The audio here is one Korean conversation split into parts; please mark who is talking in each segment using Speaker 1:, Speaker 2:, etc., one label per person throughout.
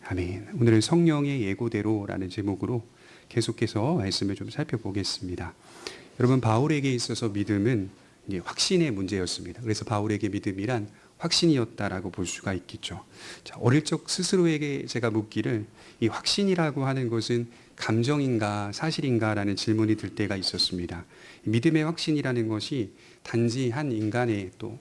Speaker 1: 아멘. 오늘은 성령의 예고대로라는 제목으로 계속해서 말씀을 좀 살펴보겠습니다. 여러분, 바울에게 있어서 믿음은 이제 확신의 문제였습니다. 그래서 바울에게 믿음이란 확신이었다라고 볼 수가 있겠죠. 자, 어릴 적 스스로에게 제가 묻기를 이 확신이라고 하는 것은 감정인가 사실인가라는 질문이 들 때가 있었습니다. 믿음의 확신이라는 것이 단지 한 인간의 또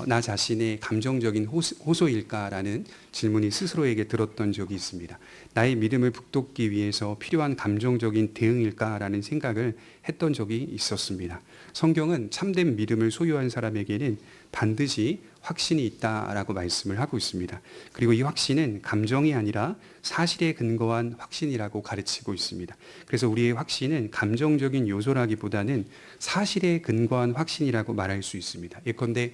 Speaker 1: 나 자신의 감정적인 호소일까라는 질문이 스스로에게 들었던 적이 있습니다. 나의 믿음을 북돋기 위해서 필요한 감정적인 대응일까라는 생각을 했던 적이 있었습니다. 성경은 참된 믿음을 소유한 사람에게는 반드시 확신이 있다라고 말씀을 하고 있습니다. 그리고 이 확신은 감정이 아니라 사실에 근거한 확신이라고 가르치고 있습니다. 그래서 우리의 확신은 감정적인 요소라기보다는 사실에 근거한 확신이라고 말할 수 있습니다. 예컨대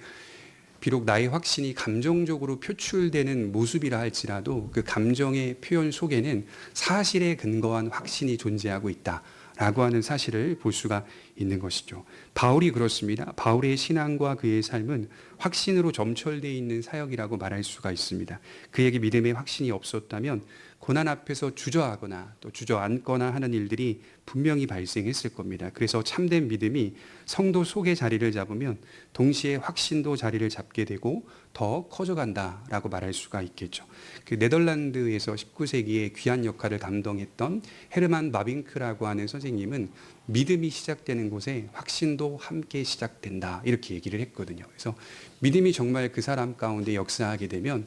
Speaker 1: 비록 나의 확신이 감정적으로 표출되는 모습이라 할지라도 그 감정의 표현 속에는 사실에 근거한 확신이 존재하고 있다라고 하는 사실을 볼 수가 있는 것이죠. 바울이 그렇습니다. 바울의 신앙과 그의 삶은 확신으로 점철되어 있는 사역이라고 말할 수가 있습니다. 그에게 믿음의 확신이 없었다면 고난 앞에서 주저하거나 또 주저앉거나 하는 일들이 분명히 발생했을 겁니다. 그래서 참된 믿음이 성도 속에 자리를 잡으면 동시에 확신도 자리를 잡게 되고 더 커져간다라고 말할 수가 있겠죠. 그 네덜란드에서 19세기에 귀한 역할을 감당했던 헤르만 바빙크라고 하는 선생님은 믿음이 시작되는 곳에 확신도 함께 시작된다 이렇게 얘기를 했거든요. 그래서 믿음이 정말 그 사람 가운데 역사하게 되면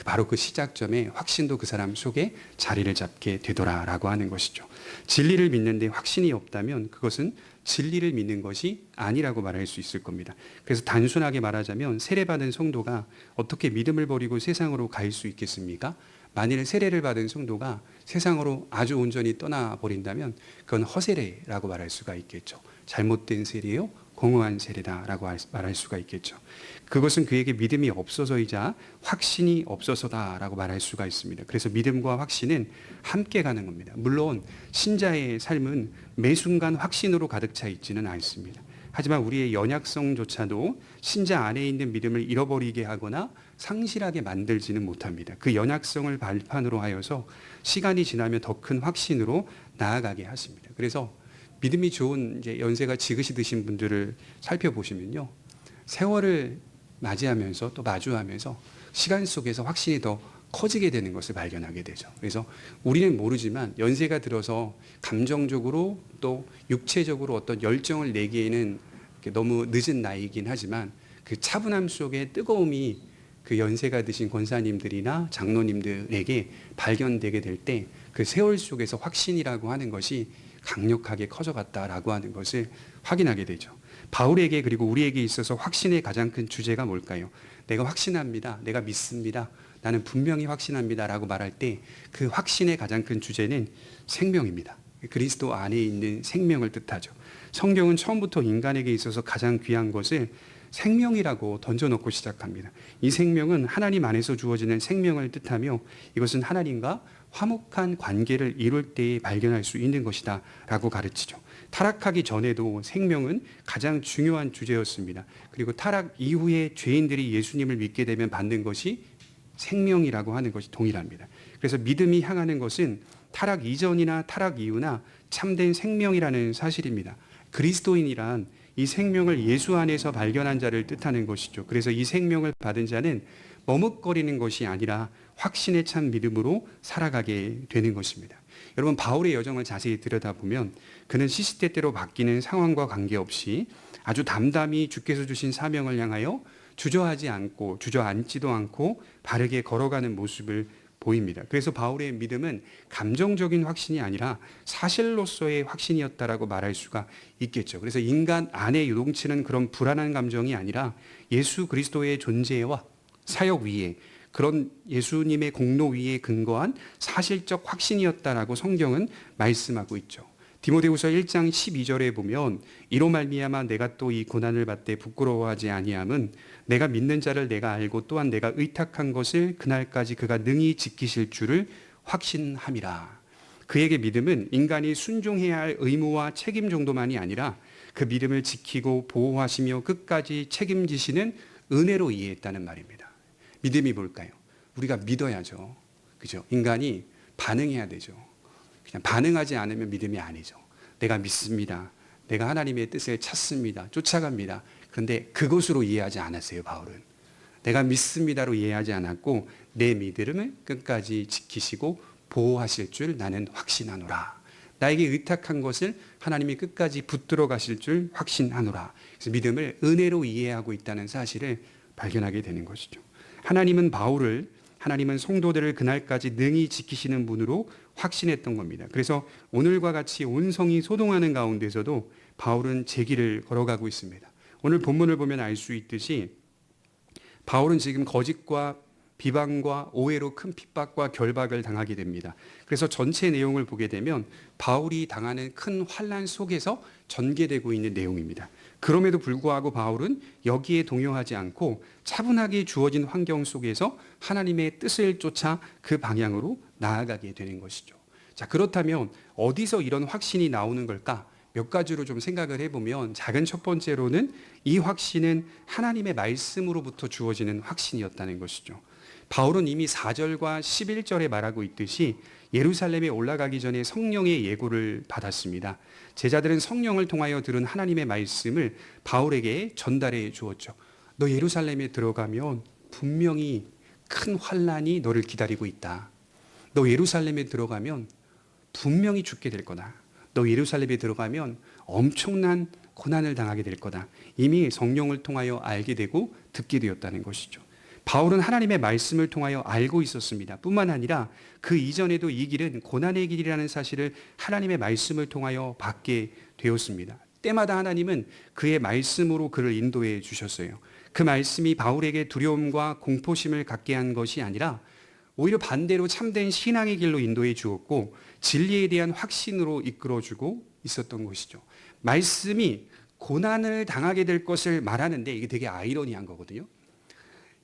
Speaker 1: 바로 그 시작점에 확신도 그 사람 속에 자리를 잡게 되더라라고 하는 것이죠. 진리를 믿는데 확신이 없다면 그것은 진리를 믿는 것이 아니라고 말할 수 있을 겁니다. 그래서 단순하게 말하자면 세례받은 성도가 어떻게 믿음을 버리고 세상으로 갈 수 있겠습니까? 만일 세례를 받은 성도가 세상으로 아주 온전히 떠나버린다면 그건 허세례라고 말할 수가 있겠죠. 잘못된 세례요, 공허한 세례다라고 말할 수가 있겠죠. 그것은 그에게 믿음이 없어서이자 확신이 없어서다라고 말할 수가 있습니다. 그래서 믿음과 확신은 함께 가는 겁니다. 물론 신자의 삶은 매 순간 확신으로 가득 차 있지는 않습니다. 하지만 우리의 연약성조차도 신자 안에 있는 믿음을 잃어버리게 하거나 상실하게 만들지는 못합니다. 그 연약성을 발판으로 하여서 시간이 지나면 더 큰 확신으로 나아가게 하십니다. 그래서 믿음이 좋은 이제 연세가 지긋이 신 분들을 살펴보시면요, 세월을 맞이하면서 또 마주하면서 시간 속에서 확신이 더 커지게 되는 것을 발견하게 되죠. 그래서 우리는 모르지만 연세가 들어서 감정적으로 또 육체적으로 어떤 열정을 내기에는 너무 늦은 나이이긴 하지만 그 차분함 속에 뜨거움이 그 연세가 드신 권사님들이나 장로님들에게 발견되게 될 때 그 세월 속에서 확신이라고 하는 것이 강력하게 커져갔다라고 하는 것을 확인하게 되죠. 바울에게 그리고 우리에게 있어서 확신의 가장 큰 주제가 뭘까요? 내가 확신합니다. 내가 믿습니다. 나는 분명히 확신합니다라고 말할 때 그 확신의 가장 큰 주제는 생명입니다. 그리스도 안에 있는 생명을 뜻하죠. 성경은 처음부터 인간에게 있어서 가장 귀한 것을 생명이라고 던져놓고 시작합니다. 이 생명은 하나님 안에서 주어지는 생명을 뜻하며 이것은 하나님과 화목한 관계를 이룰 때에 발견할 수 있는 것이다 라고 가르치죠. 타락하기 전에도 생명은 가장 중요한 주제였습니다. 그리고 타락 이후에 죄인들이 예수님을 믿게 되면 받는 것이 생명이라고 하는 것이 동일합니다. 그래서 믿음이 향하는 것은 타락 이전이나 타락 이후나 참된 생명이라는 사실입니다. 그리스도인이란 이 생명을 예수 안에서 발견한 자를 뜻하는 것이죠. 그래서 이 생명을 받은 자는 머뭇거리는 것이 아니라 확신에 찬 믿음으로 살아가게 되는 것입니다. 여러분, 바울의 여정을 자세히 들여다보면 그는 시시때때로 바뀌는 상황과 관계없이 아주 담담히 주께서 주신 사명을 향하여 주저하지 않고 주저앉지도 않고 바르게 걸어가는 모습을 보입니다. 그래서 바울의 믿음은 감정적인 확신이 아니라 사실로서의 확신이었다라고 말할 수가 있겠죠. 그래서 인간 안에 요동치는 그런 불안한 감정이 아니라 예수 그리스도의 존재와 사역 위에 그런 예수님의 공로 위에 근거한 사실적 확신이었다라고 성경은 말씀하고 있죠. 디모데후서 1장 12절에 보면 이로 말미암아 내가 또 이 고난을 받되 부끄러워하지 아니함은 내가 믿는 자를 내가 알고 또한 내가 의탁한 것을 그날까지 그가 능히 지키실 줄을 확신함이라. 그에게 믿음은 인간이 순종해야 할 의무와 책임 정도만이 아니라 그 믿음을 지키고 보호하시며 끝까지 책임지시는 은혜로 이해했다는 말입니다. 믿음이 뭘까요? 우리가 믿어야죠. 그죠? 인간이 반응해야 되죠. 그냥 반응하지 않으면 믿음이 아니죠. 내가 믿습니다. 내가 하나님의 뜻을 찾습니다. 쫓아갑니다. 그런데 그것으로 이해하지 않았어요, 바울은. 내가 믿습니다로 이해하지 않았고 내 믿음을 끝까지 지키시고 보호하실 줄 나는 확신하노라. 나에게 의탁한 것을 하나님이 끝까지 붙들어 가실 줄 확신하노라. 그래서 믿음을 은혜로 이해하고 있다는 사실을 발견하게 되는 것이죠. 하나님은 성도들을 그날까지 능히 지키시는 분으로 확신했던 겁니다. 그래서 오늘과 같이 온 성이 소동하는 가운데서도 바울은 제 길을 걸어가고 있습니다. 오늘 본문을 보면 알 수 있듯이 바울은 지금 거짓과 비방과 오해로 큰 핍박과 결박을 당하게 됩니다. 그래서 전체 내용을 보게 되면 바울이 당하는 큰 환난 속에서 전개되고 있는 내용입니다. 그럼에도 불구하고 바울은 여기에 동요하지 않고 차분하게 주어진 환경 속에서 하나님의 뜻을 쫓아 그 방향으로 나아가게 되는 것이죠. 자, 그렇다면 어디서 이런 확신이 나오는 걸까? 몇 가지로 좀 생각을 해보면 작은 첫 번째로는 이 확신은 하나님의 말씀으로부터 주어지는 확신이었다는 것이죠. 바울은 이미 4절과 11절에 말하고 있듯이 예루살렘에 올라가기 전에 성령의 예고를 받았습니다. 제자들은 성령을 통하여 들은 하나님의 말씀을 바울에게 전달해 주었죠. 너 예루살렘에 들어가면 분명히 큰 환난이 너를 기다리고 있다. 너 예루살렘에 들어가면 분명히 죽게 될 거다. 너 예루살렘에 들어가면 엄청난 고난을 당하게 될 거다. 이미 성령을 통하여 알게 되고 듣게 되었다는 것이죠. 바울은 하나님의 말씀을 통하여 알고 있었습니다. 뿐만 아니라 그 이전에도 이 길은 고난의 길이라는 사실을 하나님의 말씀을 통하여 받게 되었습니다. 때마다 하나님은 그의 말씀으로 그를 인도해 주셨어요. 그 말씀이 바울에게 두려움과 공포심을 갖게 한 것이 아니라 오히려 반대로 참된 신앙의 길로 인도해 주었고 진리에 대한 확신으로 이끌어주고 있었던 것이죠. 말씀이 고난을 당하게 될 것을 말하는데 이게 되게 아이러니한 거거든요.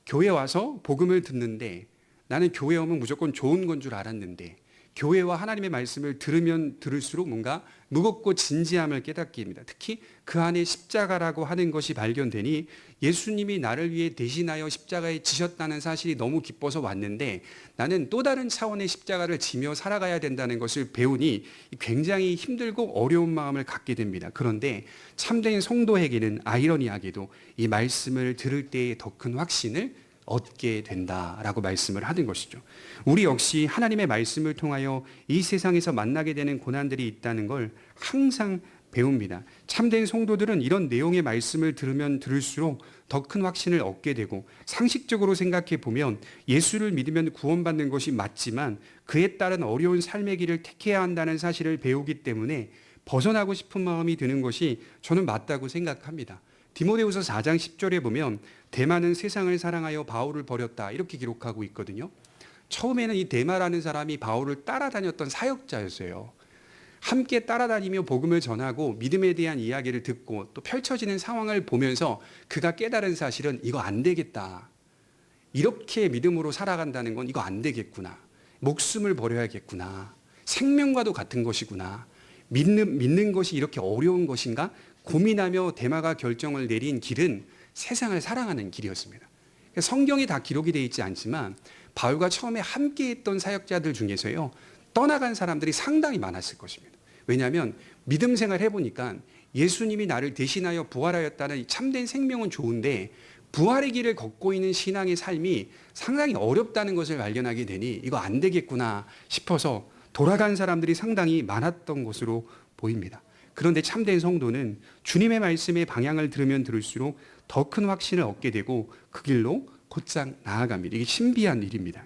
Speaker 1: 교회 와서 복음을 듣는데 나는 교회 오면 무조건 좋은 건 줄 알았는데 교회와 하나님의 말씀을 들으면 들을수록 뭔가 무겁고 진지함을 깨닫게 됩니다. 특히 그 안에 십자가라고 하는 것이 발견되니 예수님이 나를 위해 대신하여 십자가에 지셨다는 사실이 너무 기뻐서 왔는데 나는 또 다른 차원의 십자가를 지며 살아가야 된다는 것을 배우니 굉장히 힘들고 어려운 마음을 갖게 됩니다. 그런데 참된 성도에게는 아이러니하게도 이 말씀을 들을 때의 더 큰 확신을 얻게 된다라고 말씀을 하는 것이죠. 우리 역시 하나님의 말씀을 통하여 이 세상에서 만나게 되는 고난들이 있다는 걸 항상 배웁니다. 참된 성도들은 이런 내용의 말씀을 들으면 들을수록 더 큰 확신을 얻게 되고 상식적으로 생각해 보면 예수를 믿으면 구원받는 것이 맞지만 그에 따른 어려운 삶의 길을 택해야 한다는 사실을 배우기 때문에 벗어나고 싶은 마음이 드는 것이 저는 맞다고 생각합니다. 디모데후서 4장 10절에 보면 데마는 세상을 사랑하여 바울을 버렸다 이렇게 기록하고 있거든요. 처음에는 이 데마라는 사람이 바울을 따라다녔던 사역자였어요. 함께 따라다니며 복음을 전하고 믿음에 대한 이야기를 듣고 또 펼쳐지는 상황을 보면서 그가 깨달은 사실은 이거 안 되겠다. 이렇게 믿음으로 살아간다는 건 이거 안 되겠구나. 목숨을 버려야겠구나. 생명과도 같은 것이구나. 믿는 것이 이렇게 어려운 것인가? 고민하며 데마가 결정을 내린 길은 세상을 사랑하는 길이었습니다. 성경에 다 기록이 되어 있지 않지만 바울과 처음에 함께했던 사역자들 중에서요 떠나간 사람들이 상당히 많았을 것입니다. 왜냐하면 믿음 생활 해보니까 예수님이 나를 대신하여 부활하였다는 참된 생명은 좋은데 부활의 길을 걷고 있는 신앙의 삶이 상당히 어렵다는 것을 발견하게 되니 이거 안 되겠구나 싶어서 돌아간 사람들이 상당히 많았던 것으로 보입니다. 그런데 참된 성도는 주님의 말씀의 방향을 들으면 들을수록 더 큰 확신을 얻게 되고 그 길로 곧장 나아갑니다. 이게 신비한 일입니다.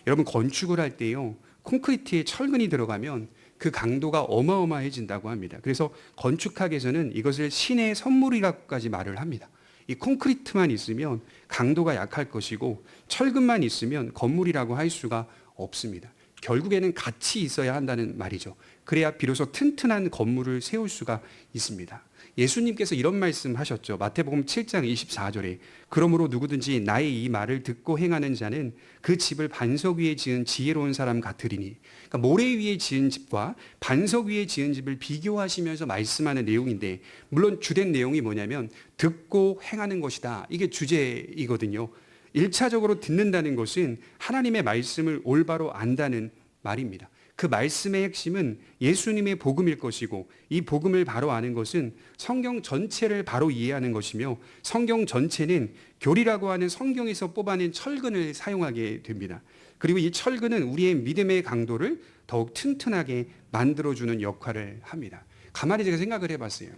Speaker 1: 여러분 건축을 할 때요 콘크리트에 철근이 들어가면 그 강도가 어마어마해진다고 합니다. 그래서 건축학에서는 이것을 신의 선물이라고까지 말을 합니다. 이 콘크리트만 있으면 강도가 약할 것이고 철근만 있으면 건물이라고 할 수가 없습니다. 결국에는 같이 있어야 한다는 말이죠. 그래야 비로소 튼튼한 건물을 세울 수가 있습니다. 예수님께서 이런 말씀 하셨죠. 마태복음 7장 24절에 그러므로 누구든지 나의 이 말을 듣고 행하는 자는 그 집을 반석 위에 지은 지혜로운 사람 같으리니. 그러니까 모래 위에 지은 집과 반석 위에 지은 집을 비교하시면서 말씀하는 내용인데 물론 주된 내용이 뭐냐면 듣고 행하는 것이다. 이게 주제이거든요. 1차적으로 듣는다는 것은 하나님의 말씀을 올바로 안다는 말입니다. 그 말씀의 핵심은 예수님의 복음일 것이고, 이 복음을 바로 아는 것은 성경 전체를 바로 이해하는 것이며, 성경 전체는 교리라고 하는 성경에서 뽑아낸 철근을 사용하게 됩니다. 그리고 이 철근은 우리의 믿음의 강도를 더욱 튼튼하게 만들어주는 역할을 합니다. 가만히 제가 생각을 해봤어요.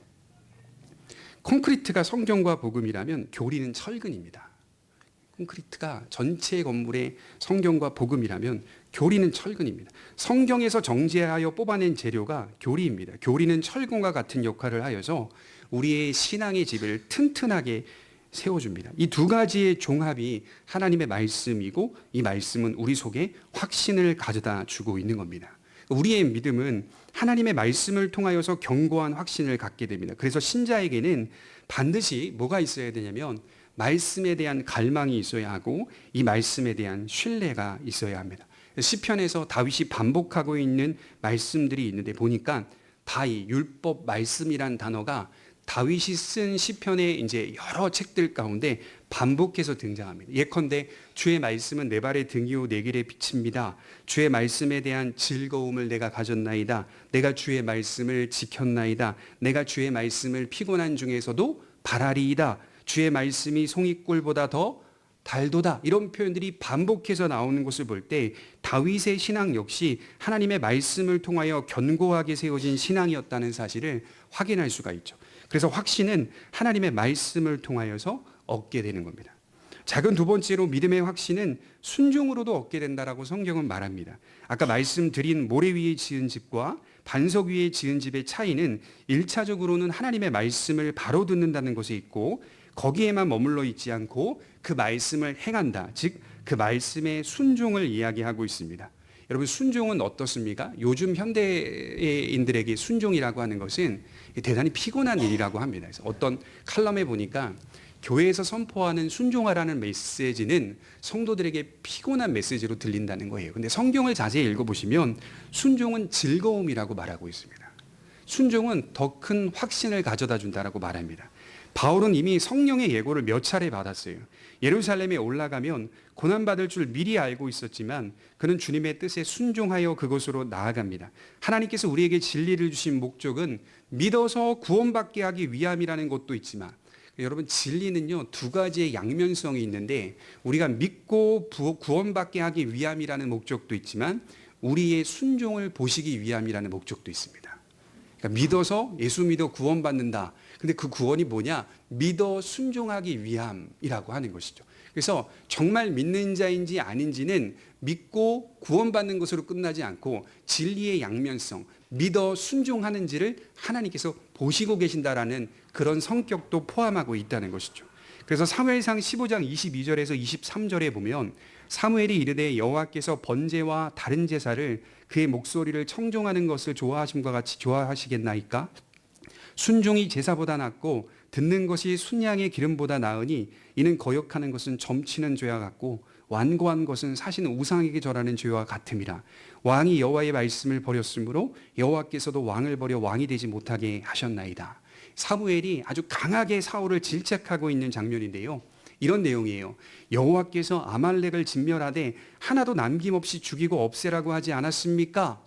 Speaker 1: 콘크리트가 성경과 복음이라면 교리는 철근입니다. 콘크리트가 전체 건물의 성경과 복음이라면 교리는 철근입니다. 성경에서 정제하여 뽑아낸 재료가 교리입니다. 교리는 철근과 같은 역할을 하여서 우리의 신앙의 집을 튼튼하게 세워줍니다. 이 두 가지의 종합이 하나님의 말씀이고, 이 말씀은 우리 속에 확신을 가져다 주고 있는 겁니다. 우리의 믿음은 하나님의 말씀을 통하여서 견고한 확신을 갖게 됩니다. 그래서 신자에게는 반드시 뭐가 있어야 되냐면 말씀에 대한 갈망이 있어야 하고, 이 말씀에 대한 신뢰가 있어야 합니다. 시편에서 다윗이 반복하고 있는 말씀들이 있는데 보니까 다 이 율법 말씀이란 단어가 다윗이 쓴 시편의 이제 여러 책들 가운데 반복해서 등장합니다. 예컨대 주의 말씀은 내 발의 등이요 내 길의 빛입니다. 주의 말씀에 대한 즐거움을 내가 가졌나이다. 내가 주의 말씀을 지켰나이다. 내가 주의 말씀을 피곤한 중에서도 바라리이다. 주의 말씀이 송이꿀보다 더 달도다. 이런 표현들이 반복해서 나오는 것을 볼 때 다윗의 신앙 역시 하나님의 말씀을 통하여 견고하게 세워진 신앙이었다는 사실을 확인할 수가 있죠. 그래서 확신은 하나님의 말씀을 통하여서 얻게 되는 겁니다. 작은 두 번째로 믿음의 확신은 순종으로도 얻게 된다라고 성경은 말합니다. 아까 말씀드린 모래 위에 지은 집과 반석 위에 지은 집의 차이는 1차적으로는 하나님의 말씀을 바로 듣는다는 것에 있고, 거기에만 머물러 있지 않고 그 말씀을 행한다, 즉 그 말씀의 순종을 이야기하고 있습니다. 여러분, 순종은 어떻습니까? 요즘 현대인들에게 순종이라고 하는 것은 대단히 피곤한 일이라고 합니다. 그래서 어떤 칼럼에 보니까 교회에서 선포하는 순종하라는 메시지는 성도들에게 피곤한 메시지로 들린다는 거예요. 근데 성경을 자세히 읽어보시면 순종은 즐거움이라고 말하고 있습니다. 순종은 더 큰 확신을 가져다 준다라고 말합니다. 바울은 이미 성령의 예고를 몇 차례 받았어요. 예루살렘에 올라가면 고난받을 줄 미리 알고 있었지만 그는 주님의 뜻에 순종하여 그곳으로 나아갑니다. 하나님께서 우리에게 진리를 주신 목적은 믿어서 구원받게 하기 위함이라는 것도 있지만, 여러분, 진리는요 두 가지의 양면성이 있는데, 우리가 믿고 구원받게 하기 위함이라는 목적도 있지만 우리의 순종을 보시기 위함이라는 목적도 있습니다. 그러니까 믿어서, 예수 믿어 구원받는다. 근데 그 구원이 뭐냐? 믿어 순종하기 위함이라고 하는 것이죠. 그래서 정말 믿는 자인지 아닌지는 믿고 구원받는 것으로 끝나지 않고 진리의 양면성, 믿어 순종하는지를 하나님께서 보시고 계신다라는 그런 성격도 포함하고 있다는 것이죠. 그래서 사무엘상 15장 22절에서 23절에 보면 사무엘이 이르되 여호와께서 번제와 다른 제사를 그의 목소리를 청종하는 것을 좋아하심과 같이 좋아하시겠나이까? 순종이 제사보다 낫고 듣는 것이 순양의 기름보다 나으니 이는 거역하는 것은 점치는 죄와 같고 완고한 것은 사시는 우상에게 절하는 죄와 같음이라. 왕이 여호와의 말씀을 버렸으므로 여호와께서도 왕을 버려 왕이 되지 못하게 하셨나이다. 사무엘이 아주 강하게 사울을 질책하고 있는 장면인데요, 이런 내용이에요. 여호와께서 아말렉을 진멸하되 하나도 남김없이 죽이고 없애라고 하지 않았습니까?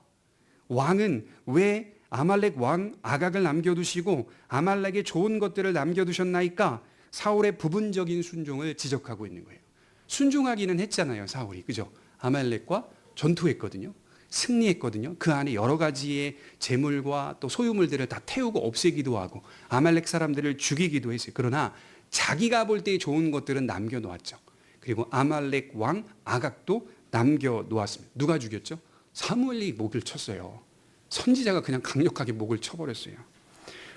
Speaker 1: 왕은 왜 아말렉 왕 아각을 남겨두시고 아말렉의 좋은 것들을 남겨두셨나이까? 사울의 부분적인 순종을 지적하고 있는 거예요. 순종하기는 했잖아요, 사울이. 그죠? 아말렉과 전투했거든요. 승리했거든요. 그 안에 여러 가지의 재물과 또 소유물들을 다 태우고 없애기도 하고 아말렉 사람들을 죽이기도 했어요. 그러나 자기가 볼 때 좋은 것들은 남겨놓았죠. 그리고 아말렉 왕 아각도 남겨놓았습니다. 누가 죽였죠? 사무엘이 목을 쳤어요. 선지자가 그냥 강력하게 목을 쳐버렸어요.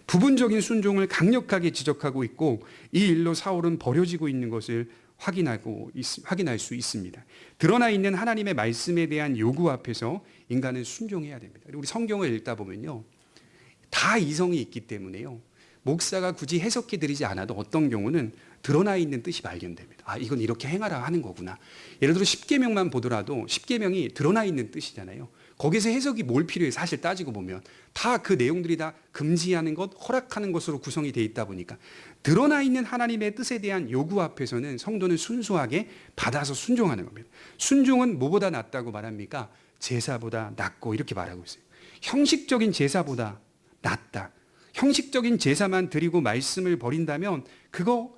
Speaker 1: 부분적인 순종을 강력하게 지적하고 있고, 이 일로 사울은 버려지고 있는 것을 확인할 수 있습니다. 드러나 있는 하나님의 말씀에 대한 요구 앞에서 인간은 순종해야 됩니다. 우리 성경을 읽다 보면요, 다 이성이 있기 때문에요, 목사가 굳이 해석해 드리지 않아도 어떤 경우는 드러나 있는 뜻이 발견됩니다. 아, 이건 이렇게 행하라 하는 거구나. 예를 들어 십계명만 보더라도 십계명이 드러나 있는 뜻이잖아요. 거기서 해석이 뭘 필요해? 사실 따지고 보면 다 그 내용들이 다 금지하는 것, 허락하는 것으로 구성이 되어 있다 보니까 드러나 있는 하나님의 뜻에 대한 요구 앞에서는 성도는 순수하게 받아서 순종하는 겁니다. 순종은 뭐보다 낫다고 말합니까? 제사보다 낫고 이렇게 말하고 있어요. 형식적인 제사보다 낫다. 형식적인 제사만 드리고 말씀을 버린다면 그거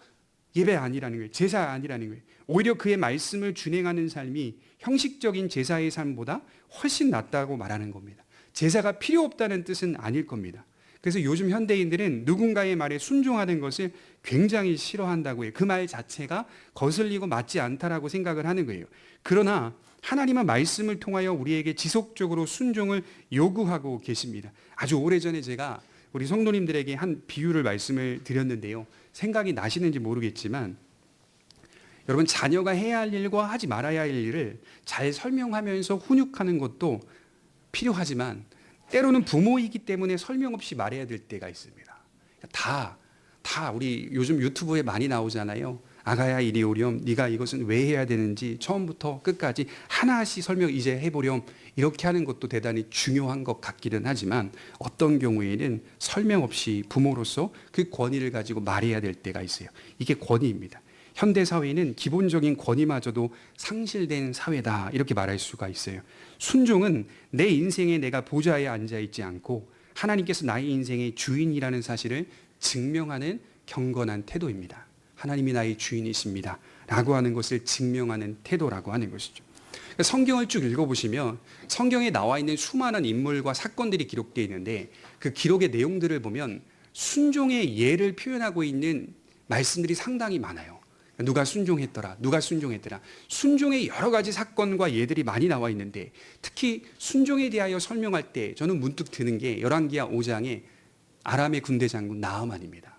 Speaker 1: 예배 아니라는 거예요. 제사 아니라는 거예요. 오히려 그의 말씀을 준행하는 삶이 형식적인 제사의 삶보다 훨씬 낫다고 말하는 겁니다. 제사가 필요 없다는 뜻은 아닐 겁니다. 그래서 요즘 현대인들은 누군가의 말에 순종하는 것을 굉장히 싫어한다고 해요. 그 말 자체가 거슬리고 맞지 않다라고 생각을 하는 거예요. 그러나 하나님은 말씀을 통하여 우리에게 지속적으로 순종을 요구하고 계십니다. 아주 오래전에 제가 우리 성도님들에게 한 비유를 말씀을 드렸는데요. 생각이 나시는지 모르겠지만 여러분, 자녀가 해야 할 일과 하지 말아야 할 일을 잘 설명하면서 훈육하는 것도 필요하지만 때로는 부모이기 때문에 설명 없이 말해야 될 때가 있습니다. 다 우리 요즘 유튜브에 많이 나오잖아요. 아가야 이리 오렴, 네가 이것은 왜 해야 되는지 처음부터 끝까지 하나씩 설명 이제 해보렴, 이렇게 하는 것도 대단히 중요한 것 같기는 하지만 어떤 경우에는 설명 없이 부모로서 그 권위를 가지고 말해야 될 때가 있어요. 이게 권위입니다. 현대 사회는 기본적인 권위마저도 상실된 사회다, 이렇게 말할 수가 있어요. 순종은 내 인생에 내가 보좌에 앉아 있지 않고 하나님께서 나의 인생의 주인이라는 사실을 증명하는 경건한 태도입니다. 하나님이 나의 주인이십니다 라고 하는 것을 증명하는 태도라고 하는 것이죠. 성경을 쭉 읽어보시면 성경에 나와 있는 수많은 인물과 사건들이 기록되어 있는데 그 기록의 내용들을 보면 순종의 예를 표현하고 있는 말씀들이 상당히 많아요. 누가 순종했더라, 누가 순종했더라. 순종의 여러 가지 사건과 예들이 많이 나와 있는데 특히 순종에 대하여 설명할 때 저는 문득 드는 게 열왕기하 5장의 아람의 군대 장군 나아만입니다.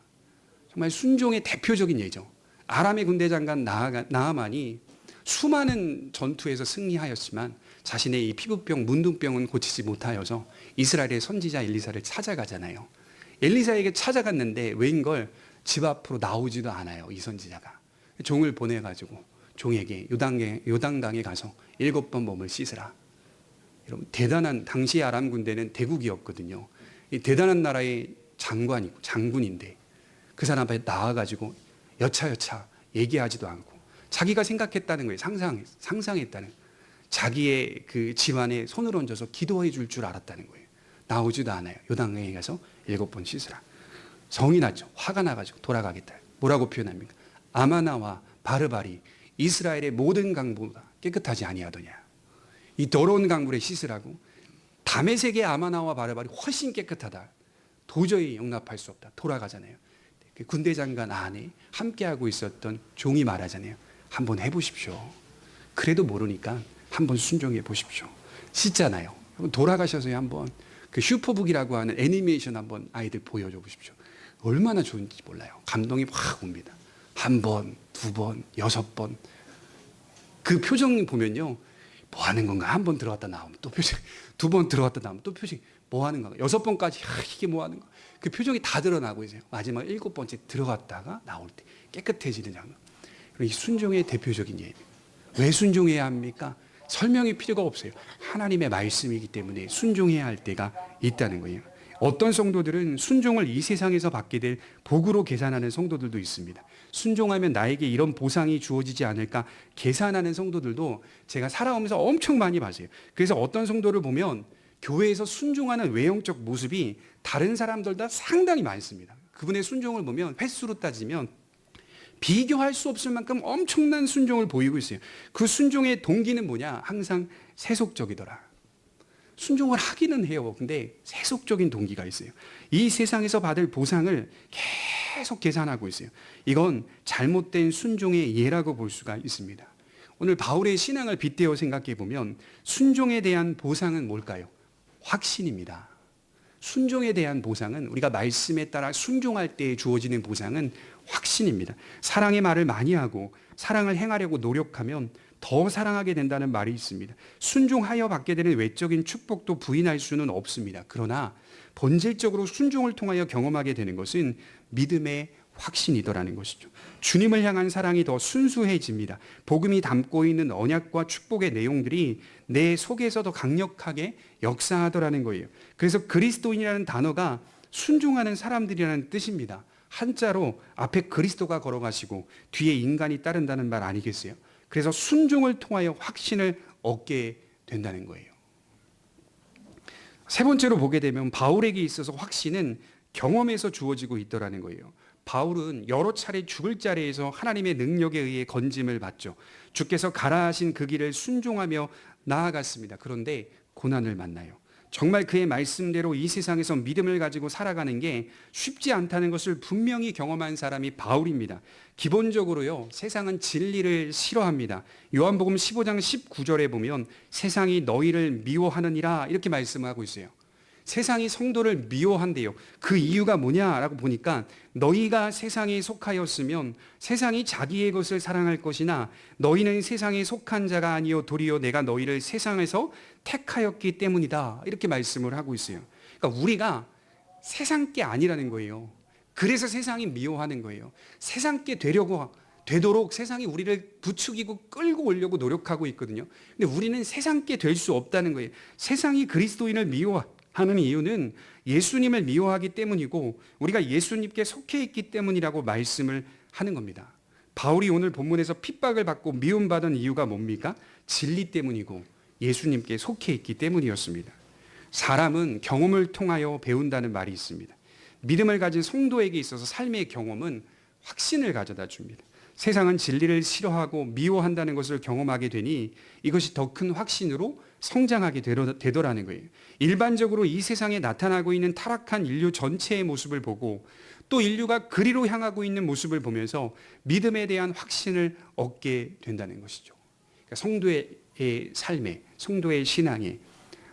Speaker 1: 정말 순종의 대표적인 예죠. 아람의 군대 장관 나아만이 수많은 전투에서 승리하였지만 자신의 이 피부병, 문둥병은 고치지 못하여서 이스라엘의 선지자 엘리사를 찾아가잖아요. 엘리사에게 찾아갔는데 웬걸 집 앞으로 나오지도 않아요. 이 선지자가. 종을 보내가지고 종에게 요단강에 가서 7번 몸을 씻으라. 여러분, 대단한, 당시 아람 군대는 대국이었거든요. 이 대단한 나라의 장군인데 그 사람 앞에 나와가지고 여차여차 얘기하지도 않고 자기가 생각했다는 거예요. 상상했다는, 자기의 그 집안에 손을 얹어서 기도해 줄 줄 알았다는 거예요. 나오지도 않아요. 요단강에 가서 7번 씻으라. 성이 났죠. 화가 나가지고 돌아가겠다. 뭐라고 표현합니까? 아마나와 바르발이 이스라엘의 모든 강보다 깨끗하지 아니하더냐. 이 더러운 강물에 씻으라고. 다메섹의 아마나와 바르발이 훨씬 깨끗하다. 도저히 용납할 수 없다. 돌아가잖아요. 그 군대 장관 안에 함께하고 있었던 종이 말하잖아요. 한번 해보십시오. 그래도 모르니까 한번 순종해 보십시오. 씻잖아요. 돌아가셔서 한번 그 슈퍼북이라고 하는 애니메이션 한번 아이들 보여줘 보십시오. 얼마나 좋은지 몰라요. 감동이 확 옵니다. 한 번, 2번, 6번. 그 표정 보면요. 뭐 하는 건가? 한 번 들어갔다 나오면 또 표정. 2번 들어갔다 나오면 또 표정. 뭐 하는 건가? 6번까지 이게 뭐 하는 건가? 그 표정이 다 드러나고 있어요. 마지막 7번째 들어갔다가 나올 때 깨끗해지는 장면. 이 순종의 대표적인 예입니다. 왜 순종해야 합니까? 설명이 필요가 없어요. 하나님의 말씀이기 때문에 순종해야 할 때가 있다는 거예요. 어떤 성도들은 순종을 이 세상에서 받게 될 복으로 계산하는 성도들도 있습니다. 순종하면 나에게 이런 보상이 주어지지 않을까 계산하는 성도들도 제가 살아오면서 엄청 많이 봤어요. 그래서 어떤 성도를 보면 교회에서 순종하는 외형적 모습이 다른 사람들보다 상당히 많습니다. 그분의 순종을 보면 횟수로 따지면 비교할 수 없을 만큼 엄청난 순종을 보이고 있어요. 그 순종의 동기는 뭐냐? 항상 세속적이더라. 순종을 하기는 해요. 근데 세속적인 동기가 있어요. 이 세상에서 받을 보상을 계속 계산하고 있어요. 이건 잘못된 순종의 예라고 볼 수가 있습니다. 오늘 바울의 신앙을 빗대어 생각해 보면 순종에 대한 보상은 뭘까요? 확신입니다. 순종에 대한 보상은, 우리가 말씀에 따라 순종할 때 주어지는 보상은 확신입니다. 사랑의 말을 많이 하고 사랑을 행하려고 노력하면 더 사랑하게 된다는 말이 있습니다. 순종하여 받게 되는 외적인 축복도 부인할 수는 없습니다. 그러나 본질적으로 순종을 통하여 경험하게 되는 것은 믿음의 확신이더라는 것이죠. 주님을 향한 사랑이 더 순수해집니다. 복음이 담고 있는 언약과 축복의 내용들이 내 속에서 더 강력하게 역사하더라는 거예요. 그래서 그리스도인이라는 단어가 순종하는 사람들이라는 뜻입니다. 한자로 앞에 그리스도가 걸어가시고 뒤에 인간이 따른다는 말 아니겠어요? 그래서 순종을 통하여 확신을 얻게 된다는 거예요. 세 번째로 보게 되면 바울에게 있어서 확신은 경험에서 주어지고 있더라는 거예요. 바울은 여러 차례 죽을 자리에서 하나님의 능력에 의해 건짐을 받죠. 주께서 가라 하신 그 길을 순종하며 나아갔습니다. 그런데 고난을 만나요. 정말 그의 말씀대로 이 세상에서 믿음을 가지고 살아가는 게 쉽지 않다는 것을 분명히 경험한 사람이 바울입니다. 기본적으로요, 세상은 진리를 싫어합니다. 요한복음 15장 19절에 보면 세상이 너희를 미워하느니라 이렇게 말씀하고 있어요. 세상이 성도를 미워한대요. 그 이유가 뭐냐라고 보니까 너희가 세상에 속하였으면 세상이 자기의 것을 사랑할 것이나 너희는 세상에 속한 자가 아니요 도리어 내가 너희를 세상에서 택하였기 때문이다. 이렇게 말씀을 하고 있어요. 그러니까 우리가 세상 게 아니라는 거예요. 그래서 세상이 미워하는 거예요. 세상 게 되도록 세상이 우리를 부추기고 끌고 오려고 노력하고 있거든요. 근데 우리는 세상 게 될 수 없다는 거예요. 세상이 그리스도인을 미워하는 이유는 예수님을 미워하기 때문이고 우리가 예수님께 속해 있기 때문이라고 말씀을 하는 겁니다. 바울이 오늘 본문에서 핍박을 받고 미움받은 이유가 뭡니까? 진리 때문이고 예수님께 속해 있기 때문이었습니다. 사람은 경험을 통하여 배운다는 말이 있습니다. 믿음을 가진 성도에게 있어서 삶의 경험은 확신을 가져다 줍니다. 세상은 진리를 싫어하고 미워한다는 것을 경험하게 되니 이것이 더 큰 확신으로 성장하게 되더라는 거예요. 일반적으로 이 세상에 나타나고 있는 타락한 인류 전체의 모습을 보고 또 인류가 그리로 향하고 있는 모습을 보면서 믿음에 대한 확신을 얻게 된다는 것이죠. 그러니까 성도의 삶에, 성도의 신앙에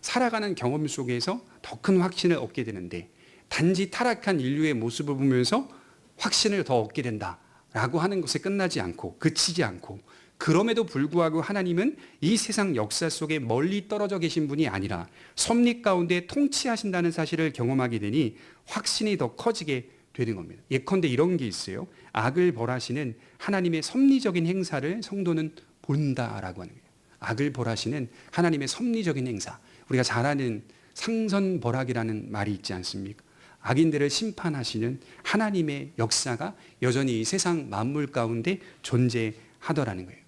Speaker 1: 살아가는 경험 속에서 더 큰 확신을 얻게 되는데 단지 타락한 인류의 모습을 보면서 확신을 더 얻게 된다라고 하는 것에 끝나지 않고 그치지 않고 그럼에도 불구하고 하나님은 이 세상 역사 속에 멀리 떨어져 계신 분이 아니라 섭리 가운데 통치하신다는 사실을 경험하게 되니 확신이 더 커지게 되는 겁니다. 예컨대 이런 게 있어요. 악을 벌하시는 하나님의 섭리적인 행사를 성도는 본다라고 하는 거예요. 악을 벌하시는 하나님의 섭리적인 행사. 우리가 잘 아는 상선벌악이라는 말이 있지 않습니까? 악인들을 심판하시는 하나님의 역사가 여전히 이 세상 만물 가운데 존재하더라는 거예요.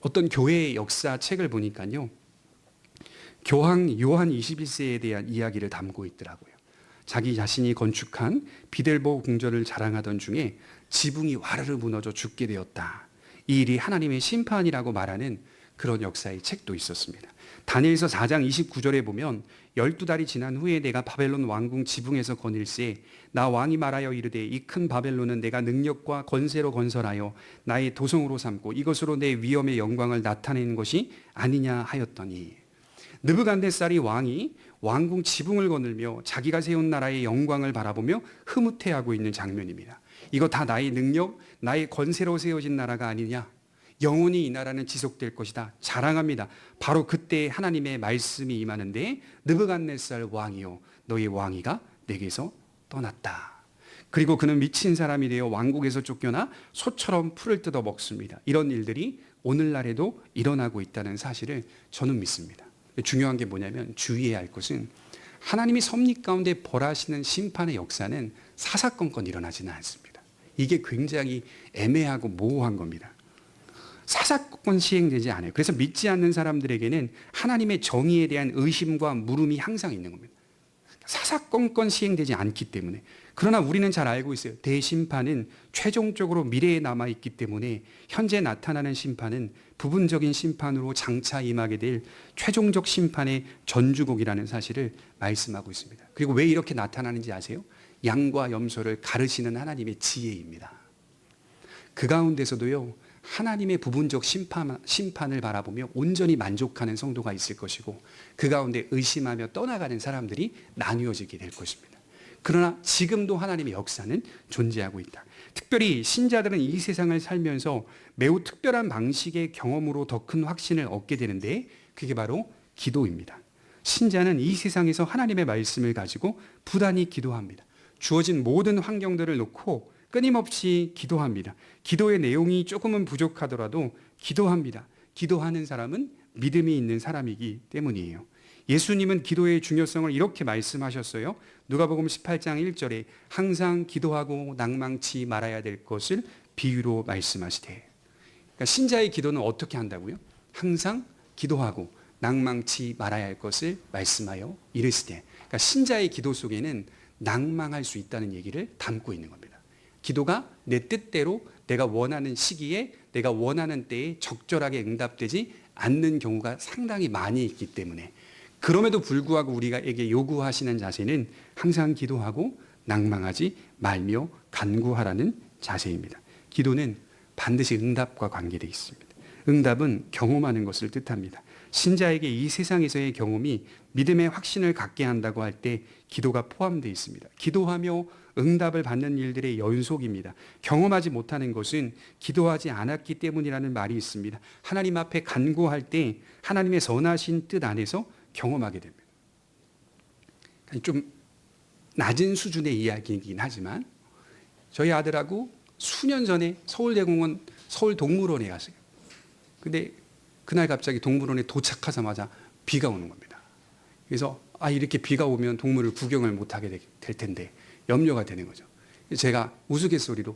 Speaker 1: 어떤 교회의 역사 책을 보니까요, 교황 요한 21세에 대한 이야기를 담고 있더라고요. 자기 자신이 건축한 비델보 궁전을 자랑하던 중에 지붕이 와르르 무너져 죽게 되었다. 이 일이 하나님의 심판이라고 말하는 그런 역사의 책도 있었습니다. 다니엘서 4장 29절에 보면 12달이 지난 후에 내가 바벨론 왕궁 지붕에서 거닐세 나 왕이 말하여 이르되 이 큰 바벨론은 내가 능력과 권세로 건설하여 나의 도성으로 삼고 이것으로 내 위엄의 영광을 나타내는 것이 아니냐 하였더니 느부갓네살이 왕이 왕궁 지붕을 거닐며 자기가 세운 나라의 영광을 바라보며 흐뭇해하고 있는 장면입니다. 이거 다 나의 능력, 나의 권세로 세워진 나라가 아니냐? 영원히 이 나라는 지속될 것이다. 자랑합니다. 바로 그때 하나님의 말씀이 임하는데 느부갓네살 왕이요 너의 왕위가 내게서 떠났다. 그리고 그는 미친 사람이 되어 왕국에서 쫓겨나 소처럼 풀을 뜯어 먹습니다. 이런 일들이 오늘날에도 일어나고 있다는 사실을 저는 믿습니다. 중요한 게 뭐냐면 주의해야 할 것은 하나님이 섭리 가운데 벌하시는 심판의 역사는 사사건건 일어나지는 않습니다. 이게 굉장히 애매하고 모호한 겁니다. 사사건 시행되지 않아요. 그래서 믿지 않는 사람들에게는 하나님의 정의에 대한 의심과 물음이 항상 있는 겁니다. 사사건건 시행되지 않기 때문에. 그러나 우리는 잘 알고 있어요. 대심판은 최종적으로 미래에 남아있기 때문에 현재 나타나는 심판은 부분적인 심판으로 장차 임하게 될 최종적 심판의 전주곡이라는 사실을 말씀하고 있습니다. 그리고 왜 이렇게 나타나는지 아세요? 양과 염소를 가르시는 하나님의 지혜입니다. 그 가운데서도요, 하나님의 부분적 심판을 바라보며 온전히 만족하는 성도가 있을 것이고 그 가운데 의심하며 떠나가는 사람들이 나뉘어지게 될 것입니다. 그러나 지금도 하나님의 역사는 존재하고 있다. 특별히 신자들은 이 세상을 살면서 매우 특별한 방식의 경험으로 더 큰 확신을 얻게 되는데 그게 바로 기도입니다. 신자는 이 세상에서 하나님의 말씀을 가지고 부단히 기도합니다. 주어진 모든 환경들을 놓고 끊임없이 기도합니다. 기도의 내용이 조금은 부족하더라도 기도합니다. 기도하는 사람은 믿음이 있는 사람이기 때문이에요. 예수님은 기도의 중요성을 이렇게 말씀하셨어요. 누가복음 18장 1절에 항상 기도하고 낭망치 말아야 될 것을 비유로 말씀하시되. 그러니까 신자의 기도는 어떻게 한다고요? 항상 기도하고 낭망치 말아야 할 것을 말씀하여 이르시되. 그러니까 신자의 기도 속에는 낭망할 수 있다는 얘기를 담고 있는 겁니다. 기도가 내 뜻대로 내가 원하는 시기에 내가 원하는 때에 적절하게 응답되지 않는 경우가 상당히 많이 있기 때문에, 그럼에도 불구하고 우리에게 요구하시는 자세는 항상 기도하고 낭망하지 말며 간구하라는 자세입니다. 기도는 반드시 응답과 관계되어 있습니다. 응답은 경험하는 것을 뜻합니다. 신자에게 이 세상에서의 경험이 믿음의 확신을 갖게 한다고 할 때 기도가 포함되어 있습니다. 기도하며 응답을 받는 일들의 연속입니다. 경험하지 못하는 것은 기도하지 않았기 때문이라는 말이 있습니다. 하나님 앞에 간구할 때 하나님의 선하신 뜻 안에서 경험하게 됩니다. 좀 낮은 수준의 이야기이긴 하지만 저희 아들하고 수년 전에 서울대공원 서울동물원에 갔어요. 근데 그날 갑자기 동물원에 도착하자마자 비가 오는 겁니다. 그래서 이렇게 비가 오면 동물을 구경을 못하게 될 텐데 염려가 되는 거죠. 제가 우스갯소리로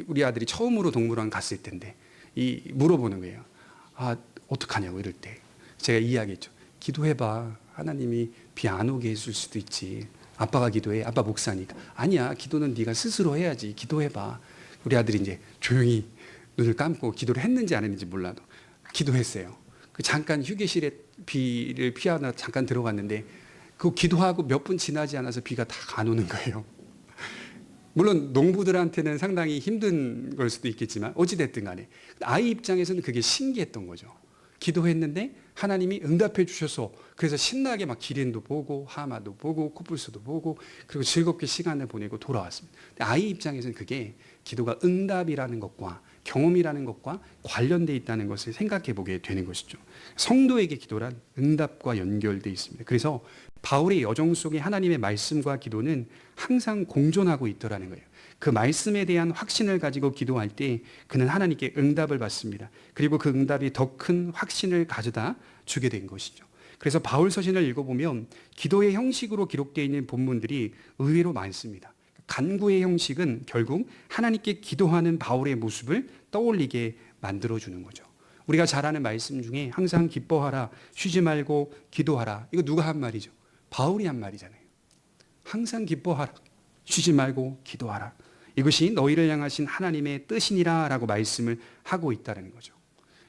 Speaker 1: 우리 아들이 처음으로 동물원 갔을 텐데 물어보는 거예요. 어떡하냐고. 이럴 때 제가 이야기했죠. 기도해봐. 하나님이 비 안 오게 해줄 수도 있지. 아빠가 기도해. 아빠 목사니까. 아니야. 기도는 네가 스스로 해야지. 기도해봐. 우리 아들이 이제 조용히 눈을 감고 기도를 했는지 안 했는지 몰라도 기도했어요. 잠깐 휴게실에 비를 피하다 잠깐 들어갔는데 그 기도하고 몇 분 지나지 않아서 비가 다 안 오는 거예요. 물론 농부들한테는 상당히 힘든 걸 수도 있겠지만 어찌됐든 간에 아이 입장에서는 그게 신기했던 거죠. 기도했는데 하나님이 응답해 주셔서 그래서 신나게 막 기린도 보고 하마도 보고 코뿔소도 보고 그리고 즐겁게 시간을 보내고 돌아왔습니다. 아이 입장에서는 그게 기도가 응답이라는 것과 경험이라는 것과 관련되어 있다는 것을 생각해 보게 되는 것이죠. 성도에게 기도란 응답과 연결되어 있습니다. 그래서 바울의 여정 속에 하나님의 말씀과 기도는 항상 공존하고 있더라는 거예요. 그 말씀에 대한 확신을 가지고 기도할 때 그는 하나님께 응답을 받습니다. 그리고 그 응답이 더 큰 확신을 가져다 주게 된 것이죠. 그래서 바울 서신을 읽어보면 기도의 형식으로 기록되어 있는 본문들이 의외로 많습니다. 간구의 형식은 결국 하나님께 기도하는 바울의 모습을 떠올리게 만들어주는 거죠. 우리가 잘 아는 말씀 중에 항상 기뻐하라, 쉬지 말고 기도하라. 이거 누가 한 말이죠? 바울이 한 말이잖아요. 항상 기뻐하라, 쉬지 말고 기도하라. 이것이 너희를 향하신 하나님의 뜻이니라 라고 말씀을 하고 있다는 거죠.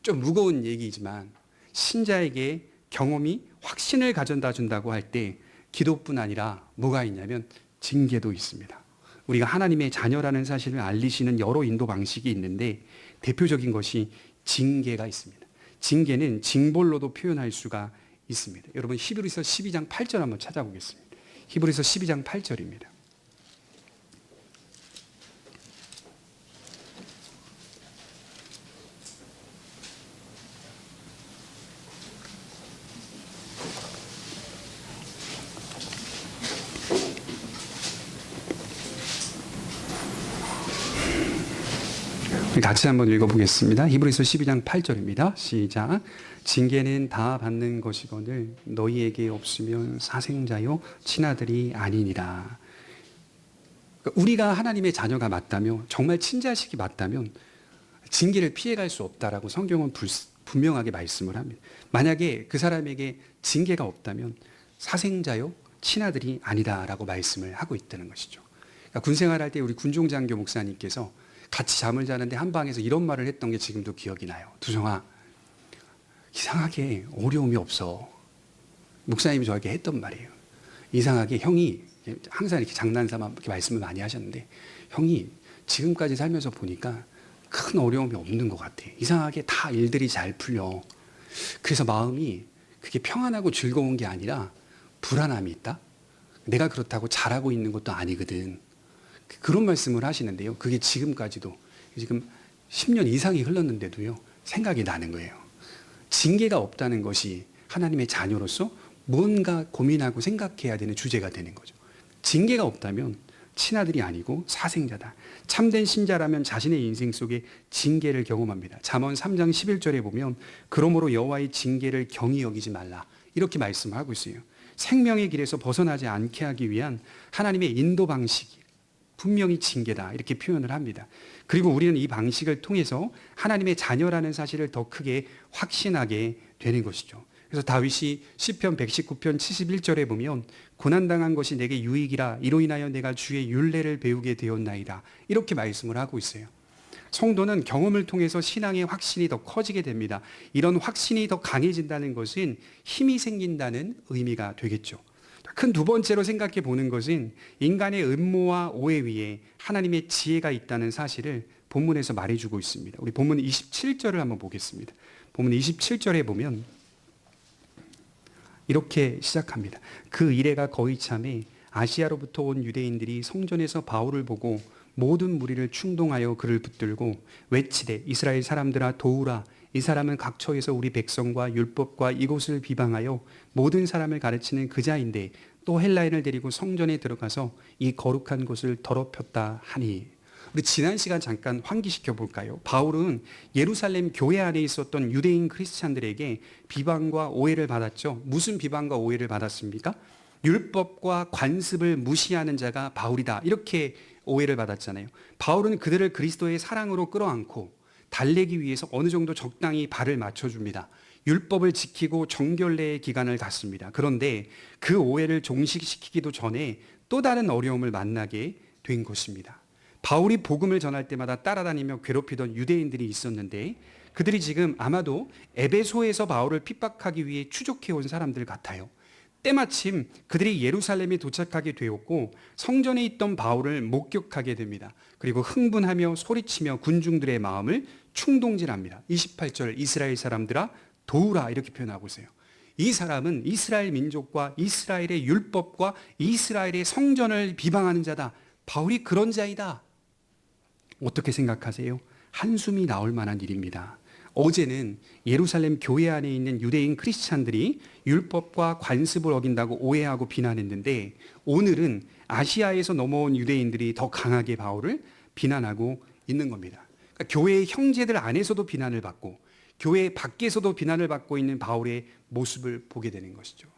Speaker 1: 좀 무거운 얘기지만 신자에게 경험이 확신을 가져다 준다고 할 때 기도뿐 아니라 뭐가 있냐면 징계도 있습니다. 우리가 하나님의 자녀라는 사실을 알리시는 여러 인도 방식이 있는데 대표적인 것이 징계가 있습니다. 징계는 징벌로도 표현할 수가 있습니다. 여러분 히브리서 12장 8절 한번 찾아보겠습니다. 히브리서 12장 8절입니다. 같이 한번 읽어보겠습니다. 히브리서 12장 8절입니다. 시작. 징계는 다 받는 것이거늘 너희에게 없으면 사생자요 친아들이 아니니라. 우리가 하나님의 자녀가 맞다며 정말 친자식이 맞다면 징계를 피해갈 수 없다라고 성경은 분명하게 말씀을 합니다. 만약에 그 사람에게 징계가 없다면 사생자요 친아들이 아니다라고 말씀을 하고 있다는 것이죠. 그러니까 군생활할 때 우리 군종장교 목사님께서 같이 잠을 자는데 한 방에서 이런 말을 했던 게 지금도 기억이 나요. 두성아, 이상하게 어려움이 없어. 목사님이 저에게 했던 말이에요. 이상하게 형이 항상 이렇게 장난삼아 이렇게 말씀을 많이 하셨는데 형이 지금까지 살면서 보니까 큰 어려움이 없는 것 같아. 이상하게 다 일들이 잘 풀려. 그래서 마음이 그게 평안하고 즐거운 게 아니라 불안함이 있다. 내가 그렇다고 잘하고 있는 것도 아니거든. 그런 말씀을 하시는데요. 그게 지금까지도 지금 10년 이상이 흘렀는데도요. 생각이 나는 거예요. 징계가 없다는 것이 하나님의 자녀로서 뭔가 고민하고 생각해야 되는 주제가 되는 거죠. 징계가 없다면 친아들이 아니고 사생자다. 참된 신자라면 자신의 인생 속에 징계를 경험합니다. 잠언 3장 11절에 보면 그러므로 여호와의 징계를 경히 여기지 말라. 이렇게 말씀하고 있어요. 생명의 길에서 벗어나지 않게 하기 위한 하나님의 인도 방식이 분명히 징계다. 이렇게 표현을 합니다. 그리고 우리는 이 방식을 통해서 하나님의 자녀라는 사실을 더 크게 확신하게 되는 것이죠. 그래서 다윗이 시편 119편 71절에 보면 고난당한 것이 내게 유익이라 이로 인하여 내가 주의 율례를 배우게 되었나이다. 이렇게 말씀을 하고 있어요. 성도는 경험을 통해서 신앙의 확신이 더 커지게 됩니다. 이런 확신이 더 강해진다는 것은 힘이 생긴다는 의미가 되겠죠. 큰 두 번째로 생각해 보는 것은 인간의 음모와 오해 위에 하나님의 지혜가 있다는 사실을 본문에서 말해주고 있습니다. 우리 본문 27절을 한번 보겠습니다. 본문 27절에 보면 이렇게 시작합니다. 그 이래가 거의 참에 아시아로부터 온 유대인들이 성전에서 바울을 보고 모든 무리를 충동하여 그를 붙들고 외치되 이스라엘 사람들아 도우라. 이 사람은 각처에서 우리 백성과 율법과 이곳을 비방하여 모든 사람을 가르치는 그자인데 또 헬라인을 데리고 성전에 들어가서 이 거룩한 곳을 더럽혔다 하니. 우리 지난 시간 잠깐 환기시켜 볼까요? 바울은 예루살렘 교회 안에 있었던 유대인 크리스찬들에게 비방과 오해를 받았죠. 무슨 비방과 오해를 받았습니까? 율법과 관습을 무시하는 자가 바울이다. 이렇게 오해를 받았잖아요. 바울은 그들을 그리스도의 사랑으로 끌어안고 달래기 위해서 어느 정도 적당히 발을 맞춰줍니다. 율법을 지키고 정결례의 기간을 갖습니다. 그런데 그 오해를 종식시키기도 전에 또 다른 어려움을 만나게 된 것입니다. 바울이 복음을 전할 때마다 따라다니며 괴롭히던 유대인들이 있었는데 그들이 지금 아마도 에베소에서 바울을 핍박하기 위해 추적해온 사람들 같아요. 때마침 그들이 예루살렘에 도착하게 되었고 성전에 있던 바울을 목격하게 됩니다. 그리고 흥분하며 소리치며 군중들의 마음을 충동질합니다. 28절 이스라엘 사람들아 도우라 이렇게 표현하고 있어요. 이 사람은 이스라엘 민족과 이스라엘의 율법과 이스라엘의 성전을 비방하는 자다. 바울이 그런 자이다. 어떻게 생각하세요? 한숨이 나올 만한 일입니다. 어제는 예루살렘 교회 안에 있는 유대인 크리스찬들이 율법과 관습을 어긴다고 오해하고 비난했는데 오늘은 아시아에서 넘어온 유대인들이 더 강하게 바울을 비난하고 있는 겁니다. 그러니까 교회의 형제들 안에서도 비난을 받고 교회 밖에서도 비난을 받고 있는 바울의 모습을 보게 되는 것이죠.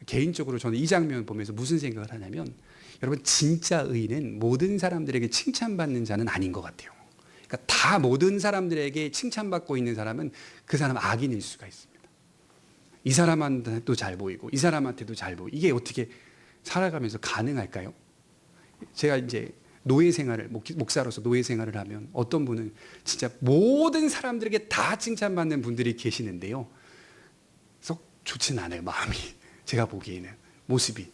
Speaker 1: 개인적으로 저는 이 장면 보면서 무슨 생각을 하냐면 여러분 진짜 의인은 모든 사람들에게 칭찬받는 자는 아닌 것 같아요. 그러니까 다 모든 사람들에게 칭찬받고 있는 사람은 그 사람 악인일 수가 있습니다. 이 사람한테도 잘 보이고 이 사람한테도 잘 보이고 이게 어떻게 살아가면서 가능할까요? 제가 이제 노예 생활을 목사로서 노예 생활을 하면 어떤 분은 진짜 모든 사람들에게 다 칭찬받는 분들이 계시는데요. 썩 좋지는 않아요. 마음이 제가 보기에는 모습이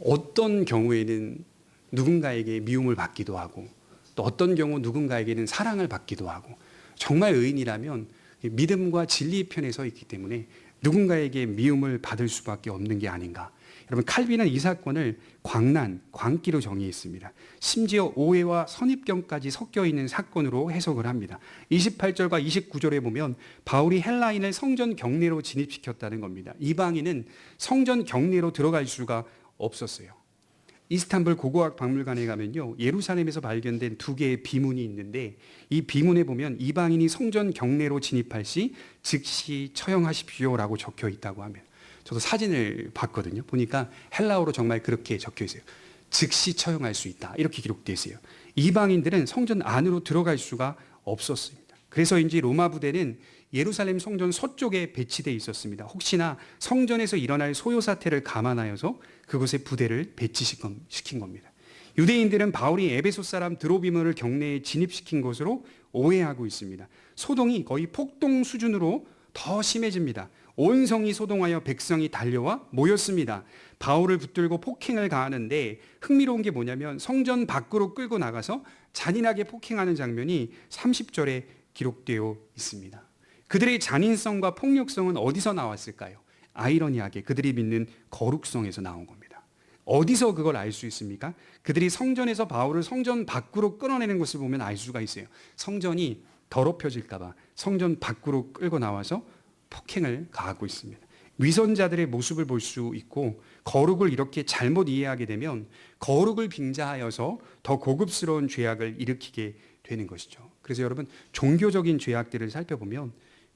Speaker 1: 어떤 경우에는 누군가에게 미움을 받기도 하고 또 어떤 경우 누군가에게는 사랑을 받기도 하고 정말 의인이라면 믿음과 진리 편에 서 있기 때문에 누군가에게 미움을 받을 수밖에 없는 게 아닌가. 여러분 칼빈은 이 사건을 광난, 광기로 정의했습니다. 심지어 오해와 선입견까지 섞여 있는 사건으로 해석을 합니다. 28절과 29절에 보면 바울이 헬라인을 성전 경내로 진입시켰다는 겁니다. 이방인은 성전 경내로 들어갈 수가 없었어요. 이스탄불 고고학 박물관에 가면요 예루살렘에서 발견된 두 개의 비문이 있는데 이 비문에 보면 이방인이 성전 경내로 진입할 시 즉시 처형하십시오라고 적혀 있다고 합니다. 저도 사진을 봤거든요. 보니까 헬라어로 정말 그렇게 적혀 있어요. 즉시 처형할 수 있다 이렇게 기록되어 있어요. 이방인들은 성전 안으로 들어갈 수가 없었습니다. 그래서인지 로마 부대는 예루살렘 성전 서쪽에 배치되어 있었습니다. 혹시나 성전에서 일어날 소요 사태를 감안하여서 그곳에 부대를 배치시킨 겁니다. 유대인들은 바울이 에베소 사람 드로비문을 경내에 진입시킨 것으로 오해하고 있습니다. 소동이 거의 폭동 수준으로 더 심해집니다. 온 성이 소동하여 백성이 달려와 모였습니다. 바울을 붙들고 폭행을 가하는데 흥미로운 게 뭐냐면 성전 밖으로 끌고 나가서 잔인하게 폭행하는 장면이 30절에 기록되어 있습니다. 그들의 잔인성과 폭력성은 어디서 나왔을까요? 아이러니하게 그들이 믿는 거룩성에서 나온 겁니다. 어디서 그걸 알 수 있습니까? 그들이 성전에서 바울을 성전 밖으로 끌어내는 것을 보면 알 수가 있어요. 성전이 더럽혀질까 봐 성전 밖으로 끌고 나와서 폭행을 가하고 있습니다. 위선자들의 모습을 볼 수 있고 거룩을 이렇게 잘못 이해하게 되면 거룩을 빙자하여서 더 고급스러운 죄악을 일으키게 되는 것이죠. 그래서 여러분 종교적인 죄악들을 살펴보면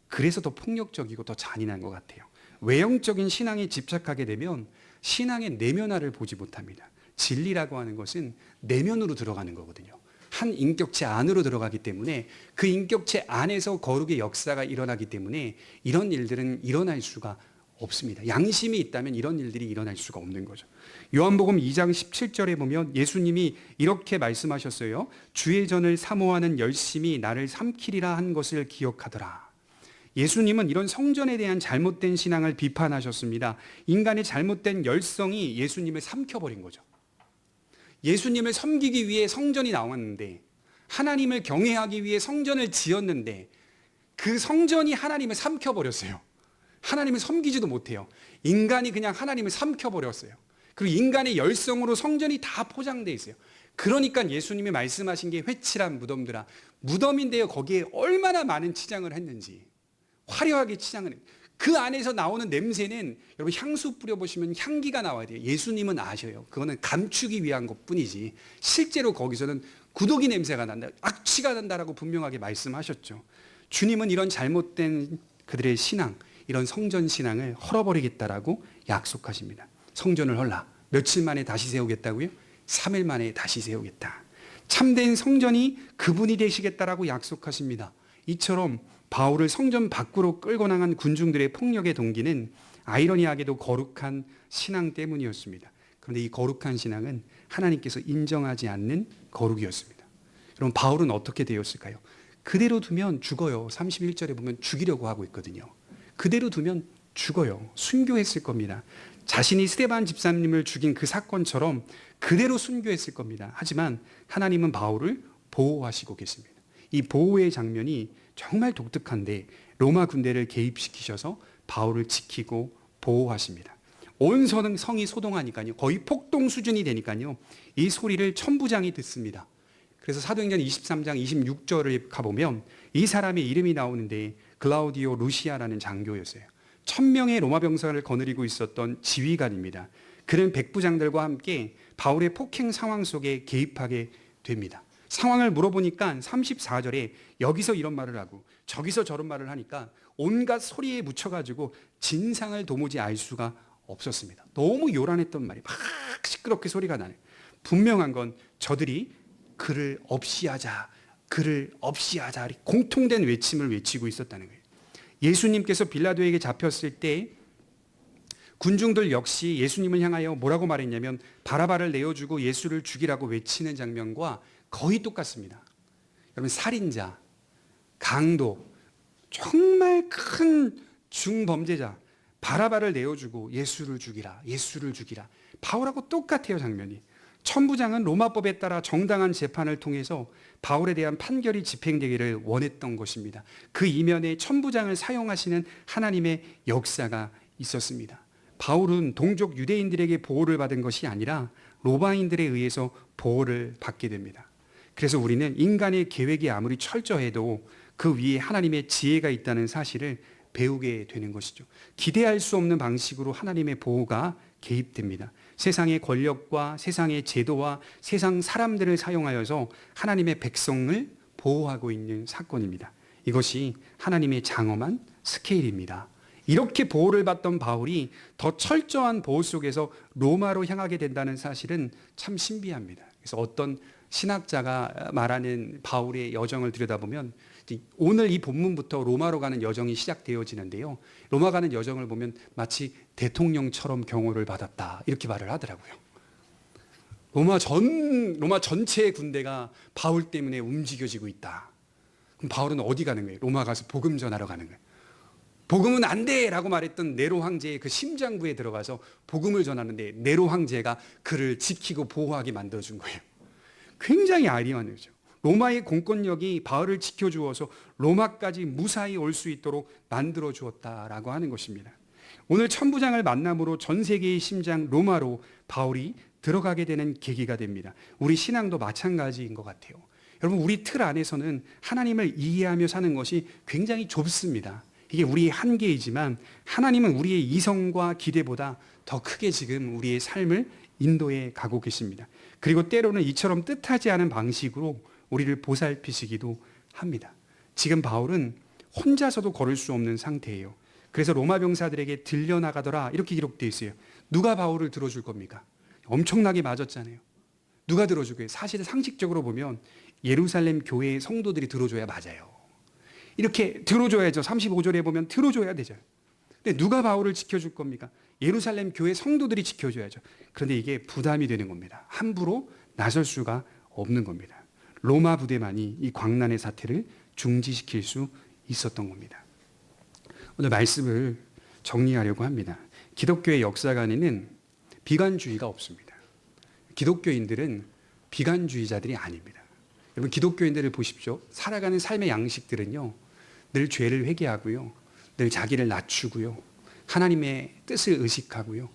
Speaker 1: 그래서 더 폭력적이고 더 잔인한 것 같아요. 외형적인 신앙에 집착하게 되면 신앙의 내면화를 보지 못합니다. 진리라고 하는 것은 내면으로 들어가는 거거든요. 한 인격체 안으로 들어가기 때문에 그 인격체 안에서 거룩의 역사가 일어나기 때문에 이런 일들은 일어날 수가 없습니다. 양심이 있다면 이런 일들이 일어날 수가 없는 거죠. 요한복음 2장 17절에 보면 예수님이 이렇게 말씀하셨어요. 주의 전을 사모하는 열심이 나를 삼키리라 한 것을 기억하더라. 예수님은 이런 성전에 대한 잘못된 신앙을 비판하셨습니다. 인간의 잘못된 열성이 예수님을 삼켜버린 거죠. 예수님을 섬기기 위해 성전이 나왔는데, 하나님을 경외하기 위해 성전을 지었는데 그 성전이 하나님을 삼켜버렸어요. 하나님을 섬기지도 못해요. 인간이 그냥 하나님을 삼켜버렸어요. 그리고 인간의 열성으로 성전이 다 포장되어 있어요. 그러니까 예수님이 말씀하신 게 회칠한 무덤들아. 무덤인데요, 거기에 얼마나 많은 치장을 했는지, 화려하게 치장을 해요. 그 안에서 나오는 냄새는 여러분 향수 뿌려보시면 향기가 나와야 돼요. 예수님은 아셔요. 그거는 감추기 위한 것뿐이지 실제로 거기서는 구더기 냄새가 난다, 악취가 난다라고 분명하게 말씀하셨죠. 주님은 이런 잘못된 그들의 신앙, 이런 성전 신앙을 헐어버리겠다라고 약속하십니다. 성전을 헐라. 며칠 만에 다시 세우겠다고요? 3일 만에 다시 세우겠다. 참된 성전이 그분이 되시겠다라고 약속하십니다. 이처럼 바울을 성전 밖으로 끌고 나간 군중들의 폭력의 동기는 아이러니하게도 거룩한 신앙 때문이었습니다. 그런데 이 거룩한 신앙은 하나님께서 인정하지 않는 거룩이었습니다. 여러분 바울은 어떻게 되었을까요? 그대로 두면 죽어요. 31절에 보면 죽이려고 하고 있거든요. 그대로 두면 죽어요. 순교했을 겁니다. 자신이 스데반 집사님을 죽인 그 사건처럼 그대로 순교했을 겁니다. 하지만 하나님은 바울을 보호하시고 계십니다. 이 보호의 장면이 정말 독특한데 로마 군대를 개입시키셔서 바울을 지키고 보호하십니다. 온 성이 소동하니까요. 거의 폭동 수준이 되니까요. 이 소리를 천부장이 듣습니다. 그래서 사도행전 23장 26절을 가보면 이 사람의 이름이 나오는데 글라우디오 루시아라는 장교였어요. 1000명의 로마 병사를 거느리고 있었던 지휘관입니다. 그는 백부장들과 함께 바울의 폭행 상황 속에 개입하게 됩니다. 상황을 물어보니까 34절에 여기서 이런 말을 하고 저기서 저런 말을 하니까 온갖 소리에 묻혀가지고 진상을 도무지 알 수가 없었습니다. 너무 요란했던 말이 막 시끄럽게 소리가 나요. 분명한 건 저들이 그를 없이 하자, 그를 없이 하자, 공통된 외침을 외치고 있었다는 거예요. 예수님께서 빌라도에게 잡혔을 때 군중들 역시 예수님을 향하여 뭐라고 말했냐면 바라바를 내어주고 예수를 죽이라고 외치는 장면과 거의 똑같습니다. 여러분 살인자, 강도, 정말 큰 중범죄자 바라바를 내어주고 예수를 죽이라, 예수를 죽이라. 바울하고 똑같아요 장면이. 천부장은 로마법에 따라 정당한 재판을 통해서 바울에 대한 판결이 집행되기를 원했던 것입니다. 그 이면에 천부장을 사용하시는 하나님의 역사가 있었습니다. 바울은 동족 유대인들에게 보호를 받은 것이 아니라 로마인들에 의해서 보호를 받게 됩니다. 그래서 우리는 인간의 계획이 아무리 철저해도 그 위에 하나님의 지혜가 있다는 사실을 배우게 되는 것이죠. 기대할 수 없는 방식으로 하나님의 보호가 개입됩니다. 세상의 권력과 세상의 제도와 세상 사람들을 사용하여서 하나님의 백성을 보호하고 있는 사건입니다. 이것이 하나님의 장엄한 스케일입니다. 이렇게 보호를 받던 바울이 더 철저한 보호 속에서 로마로 향하게 된다는 사실은 참 신비합니다. 그래서 어떤 신학자가 말하는 바울의 여정을 들여다보면 오늘 이 본문부터 로마로 가는 여정이 시작되어지는데요. 로마 가는 여정을 보면 마치 대통령처럼 경호를 받았다 이렇게 말을 하더라고요. 로마 전체의 군대가 바울 때문에 움직여지고 있다. 그럼 바울은 어디 가는 거예요? 로마 가서 복음 전하러 가는 거예요. 복음은 안 돼! 라고 말했던 네로 황제의 그 심장부에 들어가서 복음을 전하는데 네로 황제가 그를 지키고 보호하게 만들어준 거예요. 굉장히 아리아나죠. 로마의 공권력이 바울을 지켜주어서 로마까지 무사히 올 수 있도록 만들어 주었다라고 하는 것입니다. 오늘 천부장을 만남으로 전 세계의 심장 로마로 바울이 들어가게 되는 계기가 됩니다. 우리 신앙도 마찬가지인 것 같아요. 여러분 우리 틀 안에서는 하나님을 이해하며 사는 것이 굉장히 좁습니다. 이게 우리의 한계이지만 하나님은 우리의 이성과 기대보다 더 크게 지금 우리의 삶을 인도해 가고 계십니다. 그리고 때로는 이처럼 뜻하지 않은 방식으로 우리를 보살피시기도 합니다. 지금 바울은 혼자서도 걸을 수 없는 상태예요. 그래서 로마 병사들에게 들려나가더라 이렇게 기록되어 있어요. 누가 바울을 들어줄 겁니까? 엄청나게 맞았잖아요. 누가 들어주고요? 사실 상식적으로 보면 예루살렘 교회의 성도들이 들어줘야 맞아요. 이렇게 들어줘야죠. 35절에 보면 들어줘야 되죠. 근데 누가 바울을 지켜줄 겁니까? 예루살렘 교회 성도들이 지켜줘야죠. 그런데 이게 부담이 되는 겁니다. 함부로 나설 수가 없는 겁니다. 로마 부대만이 이 광란의 사태를 중지시킬 수 있었던 겁니다. 오늘 말씀을 정리하려고 합니다. 기독교의 역사관에는 비관주의가 없습니다. 기독교인들은 비관주의자들이 아닙니다. 여러분 기독교인들을 보십시오. 살아가는 삶의 양식들은요. 늘 죄를 회개하고요. 늘 자기를 낮추고요. 하나님의 뜻을 의식하고요.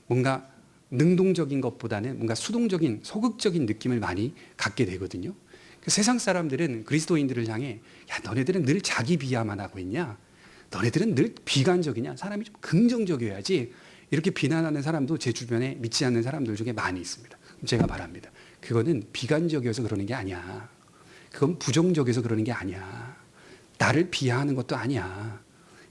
Speaker 1: 뭔가 능동적인 것보다는 뭔가 수동적인 소극적인 느낌을 많이 갖게 되거든요. 세상 사람들은 그리스도인들을 향해 야 너네들은 늘 자기 비하만 하고 있냐? 너네들은 늘 비관적이냐? 사람이 좀 긍정적이어야지. 이렇게 비난하는 사람도 제 주변에 믿지 않는 사람들 중에 많이 있습니다. 제가 말합니다. 그거는 비관적이어서 그러는 게 아니야. 그건 부정적이어서 그러는 게 아니야. 나를 비하하는 것도 아니야.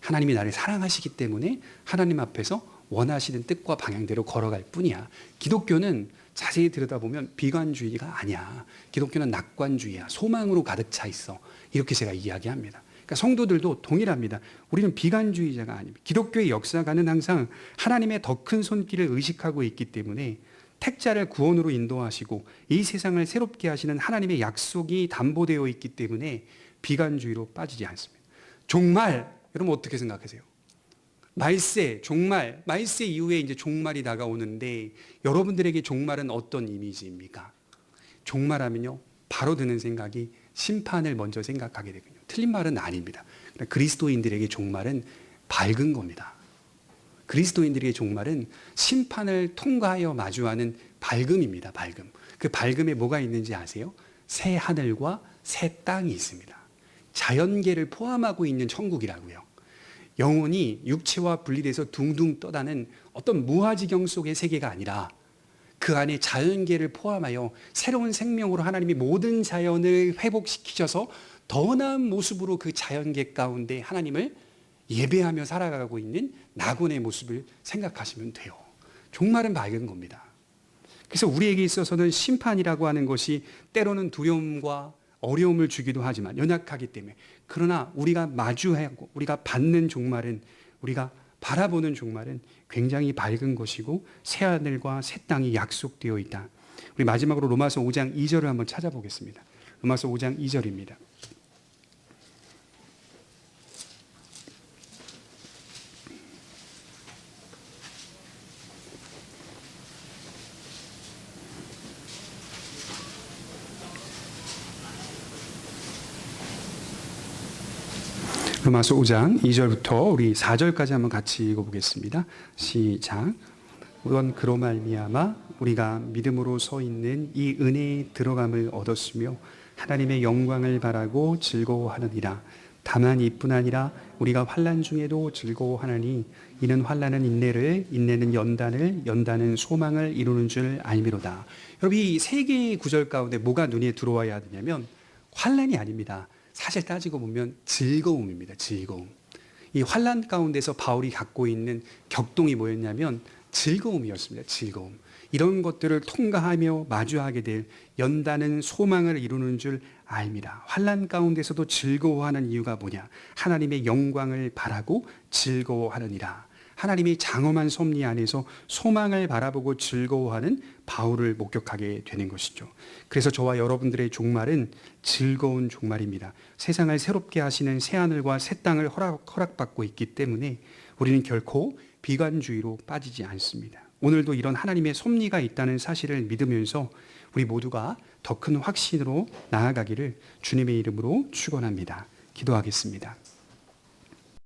Speaker 1: 하나님이 나를 사랑하시기 때문에 하나님 앞에서 원하시는 뜻과 방향대로 걸어갈 뿐이야. 기독교는 자세히 들여다보면 비관주의가 아니야. 기독교는 낙관주의야. 소망으로 가득 차 있어. 이렇게 제가 이야기합니다. 그러니까 성도들도 동일합니다. 우리는 비관주의자가 아닙니다. 기독교의 역사가는 항상 하나님의 더 큰 손길을 의식하고 있기 때문에 택자를 구원으로 인도하시고 이 세상을 새롭게 하시는 하나님의 약속이 담보되어 있기 때문에 비관주의로 빠지지 않습니다. 종말, 여러분 어떻게 생각하세요? 말세, 종말, 말세 이후에 이제 종말이 다가오는데 여러분들에게 종말은 어떤 이미지입니까? 종말하면요, 바로 드는 생각이 심판을 먼저 생각하게 되거든요. 틀린 말은 아닙니다. 그리스도인들에게 종말은 밝은 겁니다. 그리스도인들에게 종말은 심판을 통과하여 마주하는 밝음입니다. 밝음. 그 밝음에 뭐가 있는지 아세요? 새 하늘과 새 땅이 있습니다. 자연계를 포함하고 있는 천국이라고요. 영혼이 육체와 분리돼서 둥둥 떠다는 어떤 무아지경 속의 세계가 아니라 그 안에 자연계를 포함하여 새로운 생명으로 하나님이 모든 자연을 회복시키셔서 더 나은 모습으로 그 자연계 가운데 하나님을 예배하며 살아가고 있는 낙원의 모습을 생각하시면 돼요. 종말은 밝은 겁니다. 그래서 우리에게 있어서는 심판이라고 하는 것이 때로는 두려움과 어려움을 주기도 하지만 연약하기 때문에, 그러나 우리가 마주하고 우리가 받는 종말은, 우리가 바라보는 종말은 굉장히 밝은 것이고 새 하늘과 새 땅이 약속되어 있다. 우리 마지막으로 로마서 5장 2절을 한번 찾아보겠습니다. 로마서 5장 2절입니다. 로마서 5장 2절부터 우리 4절까지 한번 같이 읽어보겠습니다. 시작. 우선 그로 말미암아 우리가 믿음으로 서 있는 이 은혜에 들어감을 얻었으며 하나님의 영광을 바라고 즐거워하느니라. 다만 이뿐 아니라 우리가 환난 중에도 즐거워하나니 이는 환난은 인내를, 인내는 연단을, 연단은 소망을 이루는 줄 알미로다. 여러분 이 세 개의 구절 가운데 뭐가 눈에 들어와야 되냐면 환난이 아닙니다. 사실 따지고 보면 즐거움입니다. 즐거움. 이 환난 가운데서 바울이 갖고 있는 격동이 뭐였냐면 즐거움이었습니다. 즐거움. 이런 것들을 통과하며 마주하게 될 연단은 소망을 이루는 줄 알미라. 환난 가운데서도 즐거워하는 이유가 뭐냐? 하나님의 영광을 바라고 즐거워하느니라. 하나님이 장엄한 섭리 안에서 소망을 바라보고 즐거워하는 바울을 목격하게 되는 것이죠. 그래서 저와 여러분들의 종말은 즐거운 종말입니다. 세상을 새롭게 하시는 새하늘과 새 땅을 허락받고 있기 때문에 우리는 결코 비관주의로 빠지지 않습니다. 오늘도 이런 하나님의 섭리가 있다는 사실을 믿으면서 우리 모두가 더 큰 확신으로 나아가기를 주님의 이름으로 축원합니다. 기도하겠습니다.